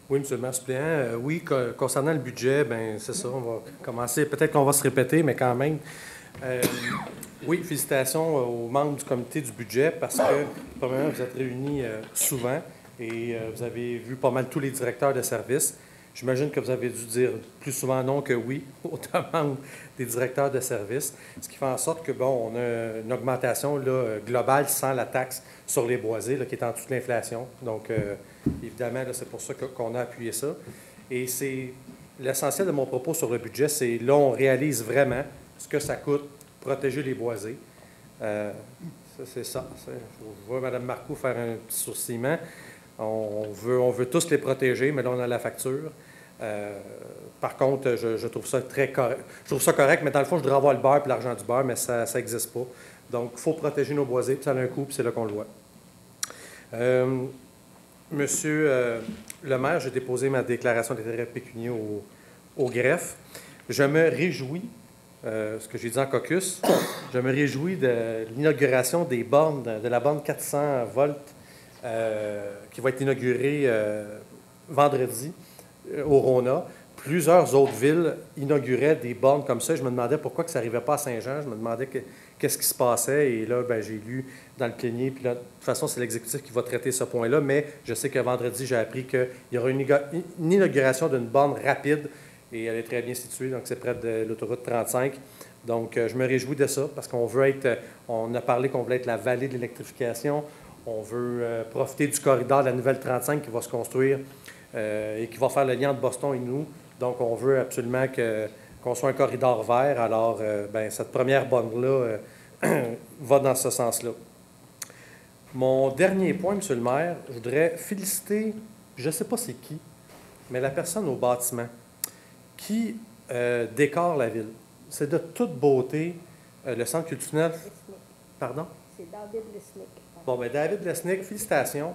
Oui, M. le maire suppléant. Oui, concernant le budget, bien, c'est ça. On va commencer. Peut-être qu'on va se répéter, mais quand même. Euh, oui, félicitations aux membres du comité du budget parce que, premièrement, vous êtes réunis souvent et vous avez vu pas mal tous les directeurs de services. J'imagine que vous avez dû dire plus souvent non que oui aux demandes des directeurs de services, ce qui fait en sorte que, bon, on a une augmentation là, globale sans la taxe sur les boisés, là, qui est en dessous de l'inflation. Donc, évidemment, là, c'est pour ça qu'on a appuyé ça. Et c'est l'essentiel de mon propos sur le budget, c'est là, on réalise vraiment ce que ça coûte protéger les boisés. Ça, c'est ça. Je vois Mme Marcoux faire un petit sourcillement. On veut tous les protéger, mais là, on a la facture. Par contre, je trouve ça très correct. Je trouve ça correct, mais dans le fond, je voudrais avoir le beurre et l'argent du beurre, mais ça n'existe pas. Donc, il faut protéger nos boisés, puis ça a un coût, puis c'est là qu'on le voit. Monsieur le maire, j'ai déposé ma déclaration d'intérêt pécunier au greffe. Je me réjouis, ce que j'ai dit en caucus, je me réjouis de l'inauguration des bornes, de la borne 400 volts qui va être inaugurée vendredi au Rona. Plusieurs autres villes inauguraient des bornes comme ça. Je me demandais pourquoi que ça n'arrivait pas à Saint-Jean. Je me demandais qu'est-ce qui se passait. Et là, ben, j'ai lu dans le plénier. Puis là, de toute façon, c'est l'exécutif qui va traiter ce point-là. Mais je sais que vendredi, j'ai appris qu'il y aura une inauguration d'une borne rapide. Et elle est très bien située. Donc, c'est près de l'autoroute 35. Donc, je me réjouis de ça parce qu'on veut être... On a parlé qu'on voulait être la vallée de l'électrification. On veut profiter du corridor de la nouvelle 35 qui va se construire et qui va faire le lien entre Boston et nous. Donc, on veut absolument qu'on soit un corridor vert. Alors, ben, cette première borne-là va dans ce sens-là. Mon dernier point, M. le maire, je voudrais féliciter, je ne sais pas c'est qui, mais la personne au bâtiment qui décore la ville. C'est de toute beauté. Le centre culturel... Pardon? C'est David Lesnick. Bon, bien, David Lesnick, félicitations.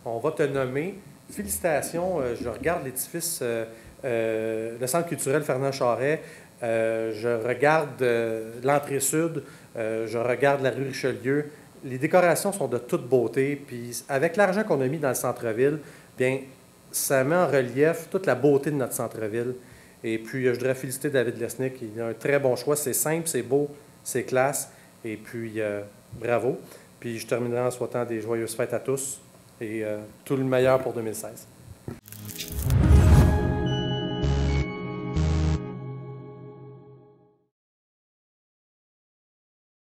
On va te nommer. Félicitations. Je regarde l'édifice, le centre culturel Fernand Charest. Je regarde l'entrée sud. Je regarde la rue Richelieu. Les décorations sont de toute beauté. Puis, avec l'argent qu'on a mis dans le centre-ville, bien, ça met en relief toute la beauté de notre centre-ville. Et puis, je voudrais féliciter David Lesnick. Il a un très bon choix. C'est simple, c'est beau, c'est classe. Et puis, bravo. Puis, je terminerai en souhaitant des joyeuses fêtes à tous et tout le meilleur pour 2016.